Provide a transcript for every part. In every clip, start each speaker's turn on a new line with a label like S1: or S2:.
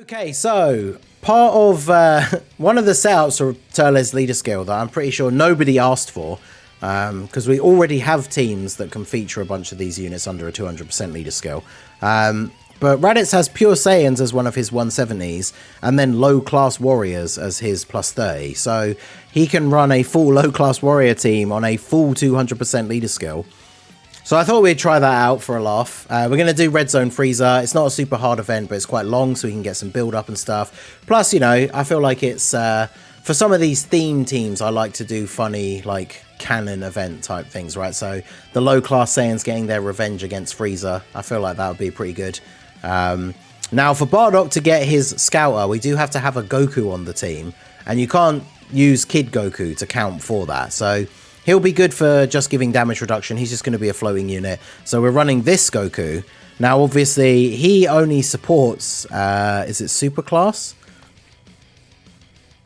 S1: Okay, so part of one of the setups for TURLES leader skill that I'm pretty sure nobody asked for, because we already have teams that can feature a bunch of these units under a 200% leader skill. But Raditz has Pure Saiyans as one of his 170s, and then low class warriors as his plus 30. So he can run a full low class warrior team on a full 200% leader skill. So I thought we'd try that out for a laugh. We're going to do Red Zone Freezer. It's not a super hard event, but it's quite long, so we can get some build up and stuff. Plus, you know, I feel like it's, for some of these theme teams, I like to do funny, like, canon event type things, right? So the low class Saiyans getting their revenge against Frieza, I feel like that would be pretty good. Now, for Bardock to get his Scouter, we do have to have a Goku on the team, and you can't use Kid Goku to count for that. So he'll be good for just giving damage reduction. He's just going to be a floating unit. So we're running this Goku. Now, obviously, he only supports, is it Super Class?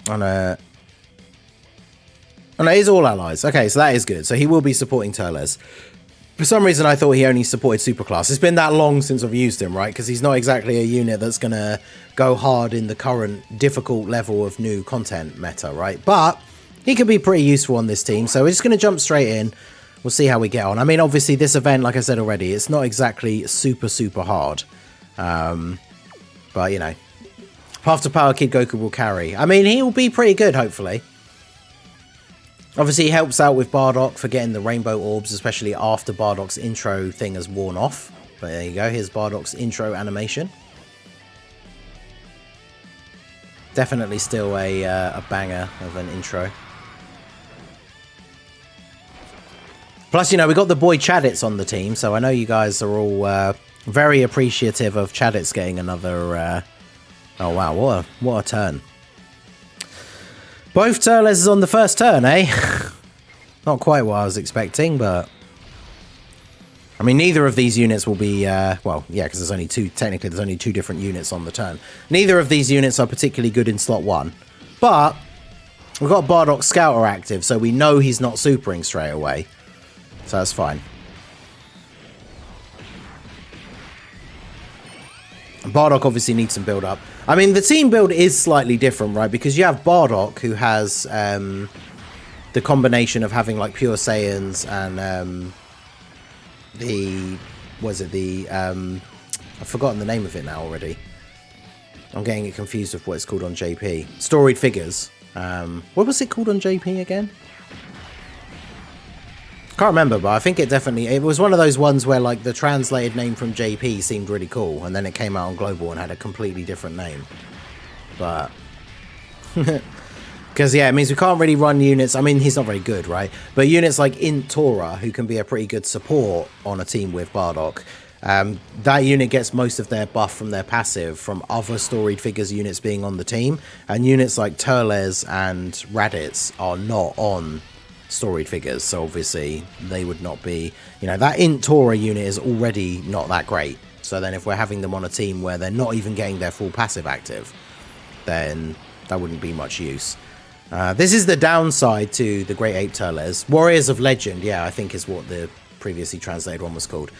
S1: Oh, no, he's all allies. Okay, so that is good. So he will be supporting TURLES. For some reason, I thought he only supported Super Class. It's been that long since I've used him, right? Because he's not exactly a unit that's going to go hard in the current difficult level of new content meta, right? But he could be pretty useful on this team. So we're just going to jump straight in. We'll see how we get on. I mean, obviously, this event, like I said already, it's not exactly super, super hard. But, you know, Path to Power Kid Goku will carry. I mean, he'll be pretty good, hopefully. Obviously, he helps out with Bardock for getting the rainbow orbs, especially after Bardock's intro thing has worn off. But there you go. Here's Bardock's intro animation. Definitely still a banger of an intro. Plus, you know, we got the boy Chaditz on the team, so I know you guys are all very appreciative of Chaditz getting another... oh, wow, what a turn. Both TURLES on the first turn, eh? Not quite what I was expecting, but... I mean, neither of these units will be... well, yeah, because there's only two... Technically, there's only two different units on the turn. Neither of these units are particularly good in slot 1. But we've got Bardock Scouter active, so we know he's not supering straight away. So that's fine. Bardock obviously needs some build up. I mean, the team build is slightly different, right? Because you have Bardock, who has the combination of having like Pure Saiyans and I've forgotten the name of it now already. I'm getting it confused with what it's called on JP. Storied Figures. What was it called on JP again? Can't remember, but I think it was one of those ones where like the translated name from JP seemed really cool, and then it came out on Global and had a completely different name. But because yeah, it means we can't really run units. I mean, he's not very good, right? But units like Int Tora, who can be a pretty good support on a team with Bardock, that unit gets most of their buff from their passive from other Storied Figures units being on the team, and units like TURLES and Raditz are not on Storied Figures, so obviously they would not be, you know, that Int Tora unit is already not that great. So then if we're having them on a team where they're not even getting their full passive active, then that wouldn't be much use. This is the downside to the Great Ape TURLES. Warriors of Legend, yeah, I think is what the previously translated one was called.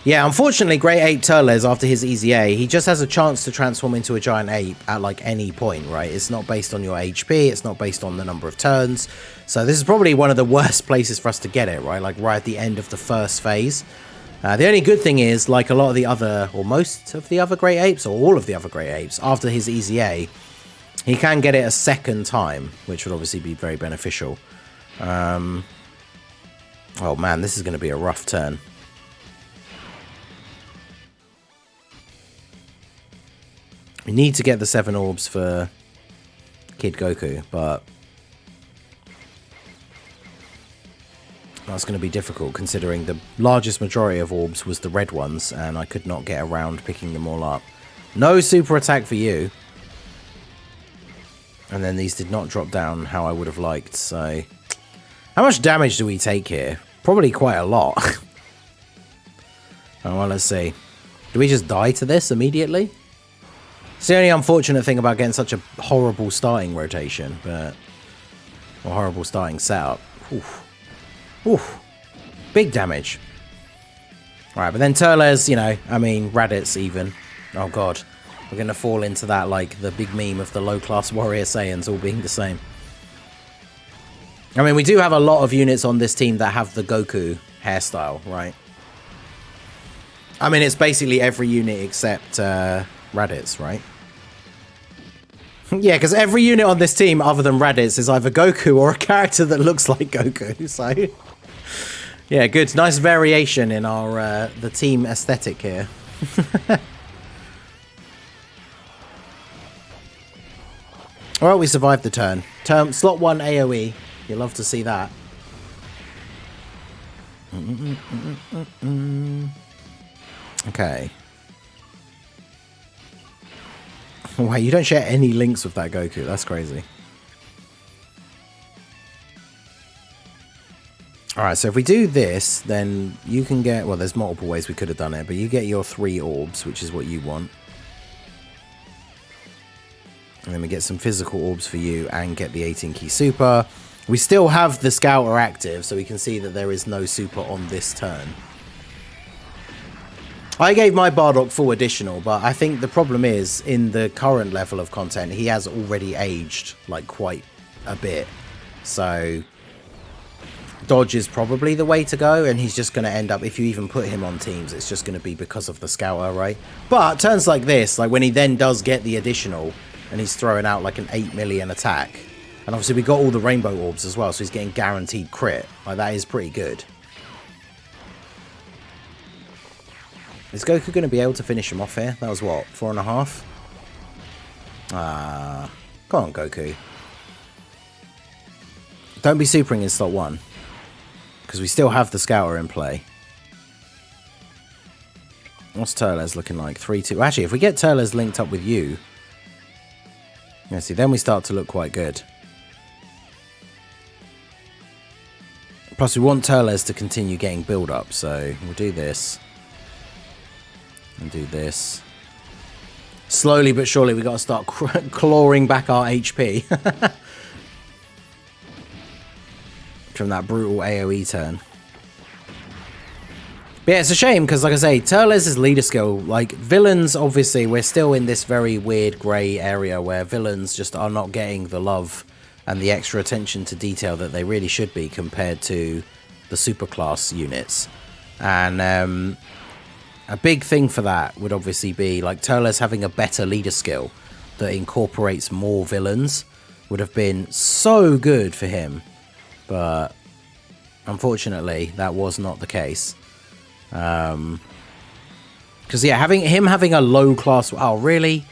S1: Yeah, unfortunately, Great Ape TURLES, after his EZA, he just has a chance to transform into a giant ape at like any point, right? It's not based on your HP, it's not based on the number of turns. So this is probably one of the worst places for us to get it, right? Like right at the end of the first phase. The only good thing is, like a lot of the other, or most of the other Great Apes, or all of the other Great Apes, after his EZA, he can get it a second time, which would obviously be very beneficial. Oh man, this is going to be a rough turn. We need to get the 7 orbs for Kid Goku, but that's going to be difficult considering the largest majority of orbs was the red ones, and I could not get around picking them all up. No super attack for you. And then these did not drop down how I would have liked, so... How much damage do we take here? Probably quite a lot. Oh, well, let's see. Do we just die to this immediately? It's the only unfortunate thing about getting such a horrible starting rotation, but... Or horrible starting setup. Oof. Oof. Big damage. Alright, but then TURLES, you know, I mean, Raditz even. Oh, God. we're going to fall into that, like, the big meme of the low-class warrior Saiyans all being the same. I mean, we do have a lot of units on this team that have the Goku hairstyle, right? I mean, it's basically every unit except Raditz, right? Yeah, because every unit on this team other than Raditz is either Goku or a character that looks like Goku, so... Yeah, good. Nice variation in our the team aesthetic here. Well, we survived the turn. Slot 1 AoE. You'll love to see that. Okay. Wow, you don't share any links with that Goku. That's crazy. Alright, so if we do this, then you can get... Well, there's multiple ways we could have done it, but you get your 3 orbs, which is what you want. And then we get some physical orbs for you and get the 18 key super. We still have the Scouter active, so we can see that there is no super on this turn. I gave my Bardock full additional, but I think the problem is, in the current level of content, he has already aged, like, quite a bit. So... Dodge is probably the way to go, and he's just going to end up, if you even put him on teams, it's just going to be because of the Scouter, right? But turns like this, like when he then does get the additional, and he's throwing out like an 8 million attack, and obviously we got all the rainbow orbs as well, so he's getting guaranteed crit. Like, that is pretty good. Is Goku going to be able to finish him off here? That was what, 4.5? Come on, Goku. Don't be supering in slot 1. Because we still have the Scouter in play. What's TURLES looking like? 3-2. Actually, if we get TURLES linked up with you... Yeah, see, then we start to look quite good. Plus, we want TURLES to continue getting build-up, so we'll do this. And do this. Slowly but surely, we've got to start clawing back our HP. From that brutal AoE turn. But yeah, it's a shame because, like I say, TURLES' leader skill, like, villains, obviously, we're still in this very weird grey area where villains just are not getting the love and the extra attention to detail that they really should be compared to the superclass units. And a big thing for that would obviously be, like, TURLES having a better leader skill that incorporates more villains would have been so good for him. But unfortunately, that was not the case. Because, yeah, having a low class... Oh, really?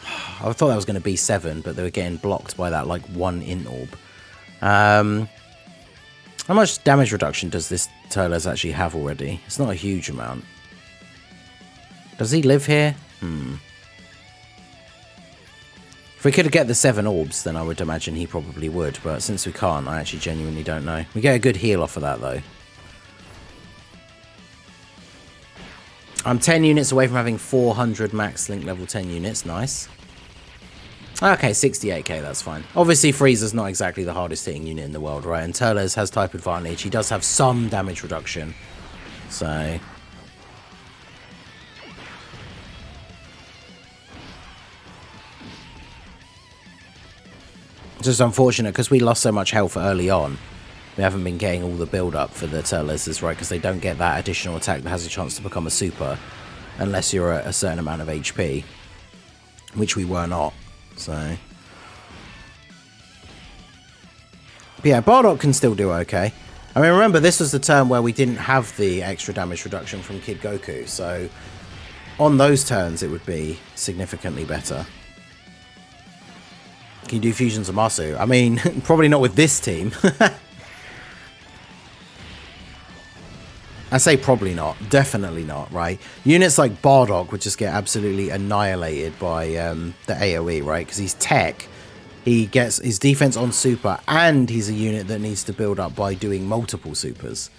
S1: I thought that was going to be 7, but they were getting blocked by that, like, 1 int orb. How much damage reduction does this TURLES actually have already? It's not a huge amount. Does he live here? If we could get the 7 orbs, then I would imagine he probably would. But since we can't, I actually genuinely don't know. We get a good heal off of that, though. I'm 10 units away from having 400 max link level 10 units. Nice. Okay, 68k, that's fine. Obviously, Frieza's not exactly the hardest hitting unit in the world, right? And TURLES has type advantage. He does have some damage reduction. So... just unfortunate because we lost so much health early on. We haven't been getting all the build up for the TURLES, right? Because they don't get that additional attack that has a chance to become a super unless you're at a certain amount of HP, which we were not. So, but yeah, Bardock can still do okay. I mean, remember this was the turn where we didn't have the extra damage reduction from Kid Goku, so on those turns it would be significantly better. Can you do fusions of Masu? I mean, probably not with this team. I say probably not. Definitely not, right? Units like Bardock would just get absolutely annihilated by the AoE, right? Because he's tech. He gets his defense on super, and he's a unit that needs to build up by doing multiple supers.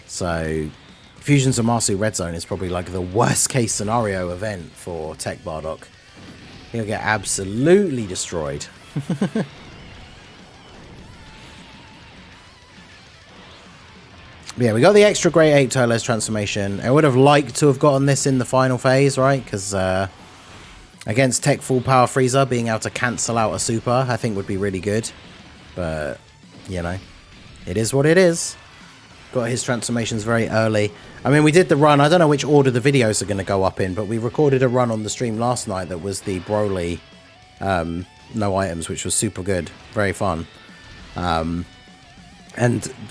S1: So, Fusions of Masu Red Zone is probably like the worst case scenario event for Tech Bardock. He'll get absolutely destroyed. Yeah, we got the extra Grey 8 TURLES transformation. I would have liked to have gotten this in the final phase, right? Because Against Tech Full Power Frieza, being able to cancel out a super, I think would be really good. But, you know, it is what it is. Got his transformations very early. I mean, we did the run. I don't know which order the videos are going to go up in, but we recorded a run on the stream last night that was the Broly no items, which was super good. Very fun. And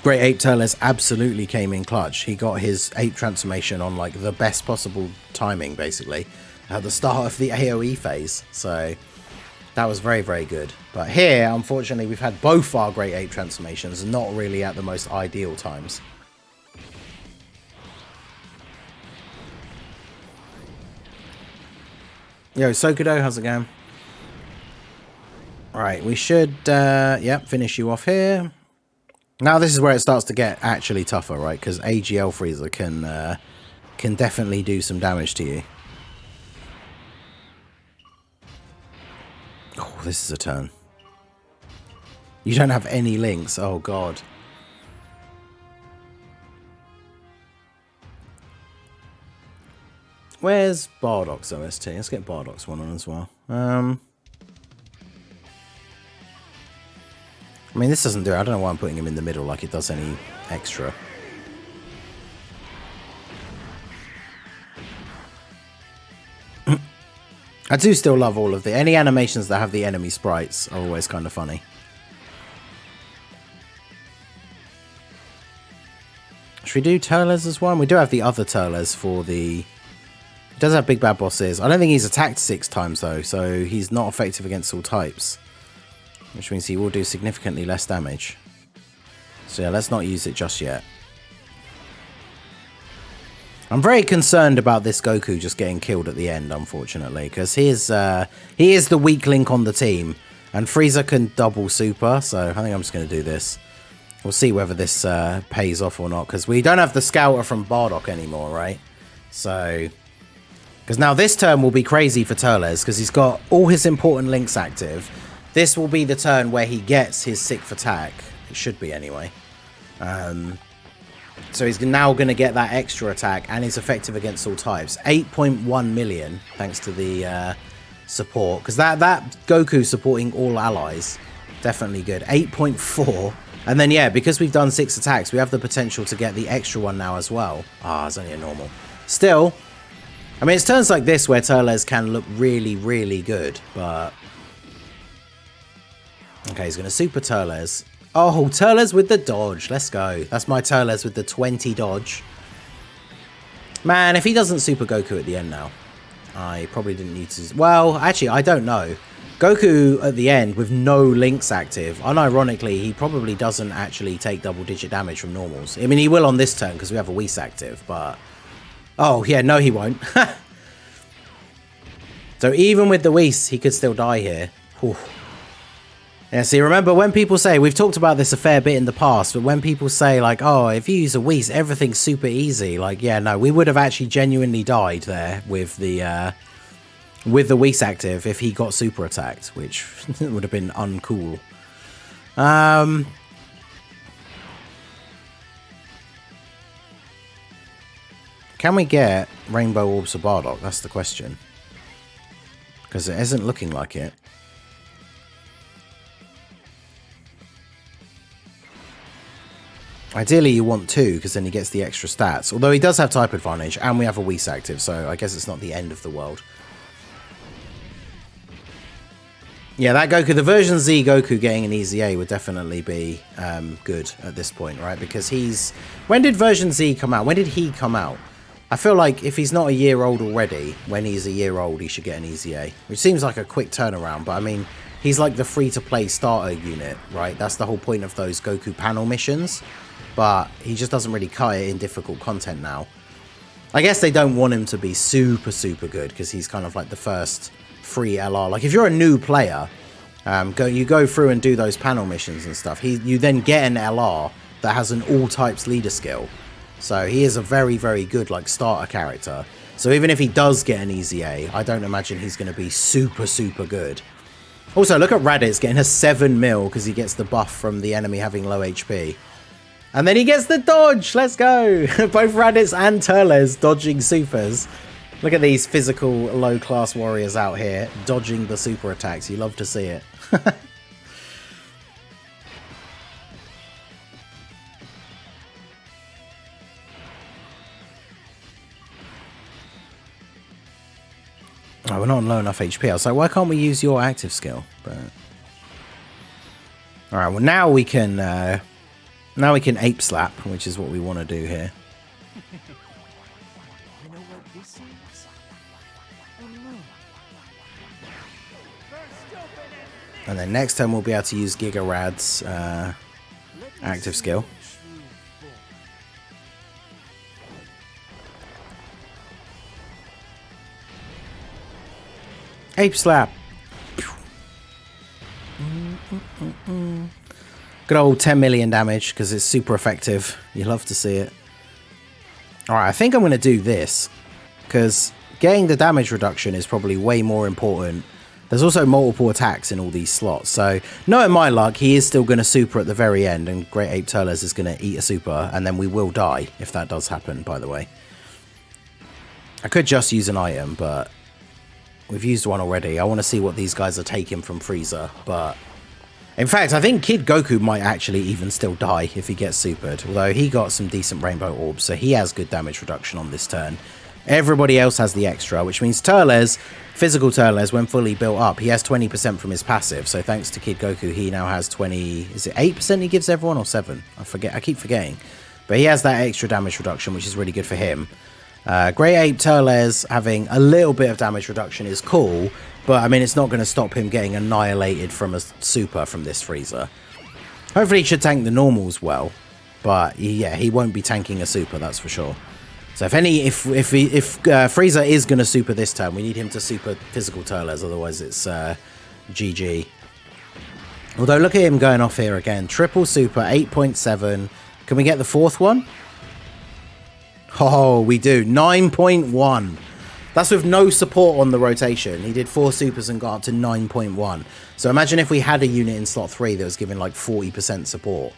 S1: Great Ape Turles absolutely came in clutch. He got his ape transformation on like the best possible timing, basically, at the start of the AoE phase. So that was very, very good. But here, unfortunately, we've had both our Great Ape transformations, not really at the most ideal times. Yo, Sokudo, how's it going? Alright, we should, yep, finish you off here. Now this is where it starts to get actually tougher, right? Because AGL Frieza can definitely do some damage to you. Oh, this is a turn. You don't have any links. Oh, God. Where's Bardock's OST? Let's get Bardock's one on as well. I mean, this doesn't do it. I don't know why I'm putting him in the middle like it does any extra. I do still love all of any animations that have the enemy sprites are always kind of funny. Should we do Turles as one? We do have the other Turles for the... It does have big bad bosses. I don't think he's attacked 6 times though, so he's not effective against all types. Which means he will do significantly less damage. So yeah, let's not use it just yet. I'm very concerned about this Goku just getting killed at the end, unfortunately, because he is the weak link on the team, and Frieza can double super, so I think I'm just going to do this. We'll see whether this pays off or not, because we don't have the Scouter from Bardock anymore, right? So, because now this turn will be crazy for Turles, because he's got all his important links active. This will be the turn where he gets his 6th attack. It should be anyway. So he's now going to get that extra attack, and he's effective against all types. 8.1 million, thanks to the support. Because that Goku supporting all allies, definitely good. 8.4. And then, yeah, because we've done 6 attacks, we have the potential to get the extra one now as well. Ah, it's only a normal. Still, I mean, it's turns like this where Turles can look really, really good, but... Okay, he's going to super Turles. Oh, Turles with the dodge. Let's go. That's my Turles with the 20 dodge. Man, if he doesn't super Goku at the end now, I probably didn't need to... Well, actually, I don't know. Goku at the end with no links active, unironically, he probably doesn't actually take double-digit damage from normals. I mean, he will on this turn because we have a Whis active, but... Oh, yeah, no, he won't. So even with the Whis, he could still die here. Whew. Yeah, see, remember when people say, we've talked about this a fair bit in the past, but when people say, like, oh, if you use a Whis, everything's super easy. Like, yeah, no, we would have actually genuinely died there with the Whis active if he got super attacked, which would have been uncool. Can we get Rainbow Orbs of Bardock? That's the question. Because it isn't looking like it. Ideally, you want 2, because then he gets the extra stats. Although he does have type advantage, and we have a Whis active, so I guess it's not the end of the world. Yeah, that Goku, the version Z Goku getting an easy A would definitely be good at this point, right? Because he's... When did version Z come out? When did he come out? I feel like if he's not a year old already, when he's a year old, he should get an easy A. Which seems like a quick turnaround, but I mean, he's like the free-to-play starter unit, right? That's the whole point of those Goku panel missions. But he just doesn't really cut it in difficult content now. I guess they don't want him to be super, super good, because he's kind of like the first free LR. Like, if you're a new player, you go through and do those panel missions and stuff. You then get an LR that has an all-types leader skill. So he is a very, very good, like, starter character. So even if he does get an easy A, I don't imagine he's going to be super, super good. Also, look at Raditz getting a 7 mil because he gets the buff from the enemy having low HP. And then he gets the dodge. Let's go. Both Raditz and Turles dodging supers. Look at these physical low-class warriors out here dodging the super attacks. You love to see it. Oh, we're not on low enough HP. I was like, why can't we use your active skill? But all right, well now we can ape slap, which is what we want to do here.
S2: You know what this is?
S1: And then next turn we'll be able to use Giga Rad's active skill. Ape slap. Good old 10 million damage because it's super effective. You love to see it. Alright, I think I'm going to do this because getting the damage reduction is probably way more important. There's also multiple attacks in all these slots. So, knowing my luck, he is still going to super at the very end and Great Ape Turles is going to eat a super and then we will die if that does happen, by the way. I could just use an item, but we've used one already. I want to see what these guys are taking from Frieza, but in fact, I think Kid Goku might actually even still die if he gets supered, although he got some decent rainbow orbs, so he has good damage reduction on this turn. Everybody else has the extra, which means Turles, physical Turles, when fully built up, he has 20% from his passive, so thanks to Kid Goku, he now has 20, is it 8% he gives everyone, or 7? I keep forgetting. But he has that extra damage reduction, which is really good for him. Great Ape Turles having a little bit of damage reduction is cool, but I mean it's not going to stop him getting annihilated from a super from this Frieza. Hopefully he should tank the normals well, but yeah, he won't be tanking a super, that's for sure. So if Frieza is going to super this turn, we need him to super physical Turles, otherwise it's GG. Although look at him going off here again, triple super, 8.7. Can we get the fourth one? Oh, we do. 9.1. That's with no support on the rotation. He did 4 supers and got up to 9.1. So imagine if we had a unit in slot 3 that was given like 40% support.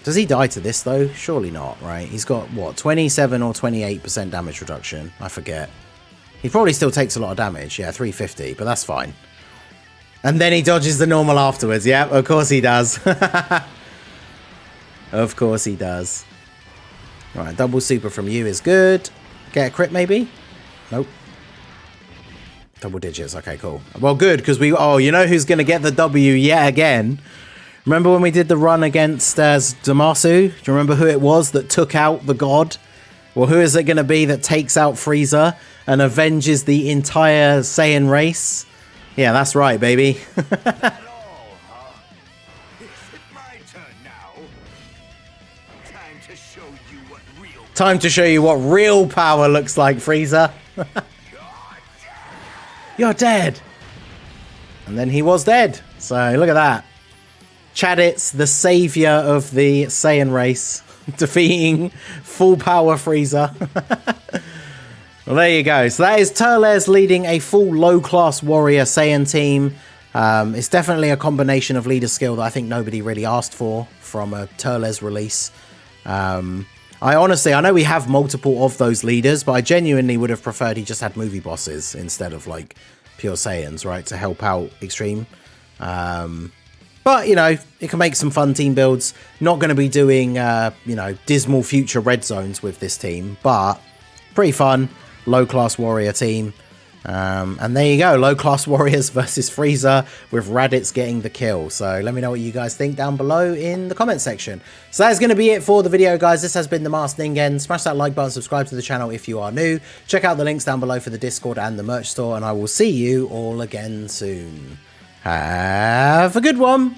S1: Does he die to this though? Surely not, right? He's got, what, 27 or 28% damage reduction? I forget. He probably still takes a lot of damage. Yeah, 350, but that's fine. And then he dodges the normal afterwards. Yeah, of course he does. Of course he does. Right, double super from you is good. Get a crit maybe? Nope. Double digits. Okay, cool. Well, good, because oh, you know who's going to get the W yet again? Remember when we did the run against Damasu? Do you remember who it was that took out the god? Well, who is it going to be that takes out Frieza and avenges the entire Saiyan race? Yeah, that's right, baby. Time to show you what real power looks like, Frieza. You're dead. And then he was dead. So look at that. Chaditz, the savior of the Saiyan race, defeating full power Frieza. Well, there you go. So that is Turles leading a full low-class warrior Saiyan team. It's definitely a combination of leader skill that I think nobody really asked for from a Turles release. I know we have multiple of those leaders, but I genuinely would have preferred he just had movie bosses instead of like pure Saiyans, right, to help out Extreme. But, you know, it can make some fun team builds. Not going to be doing, you know, dismal future red zones with this team, but pretty fun, low-class warrior team. And there you go, low-class warriors versus Frieza with Raditz getting the kill. So let me know what you guys think down below in the comment section. So that's going to be it for the video, guys. This has been the Masked Ningen. Smash that like button, subscribe to the channel if you are new. Check out the links down below for the Discord and the merch store, and I will see you all again soon. Have a good one.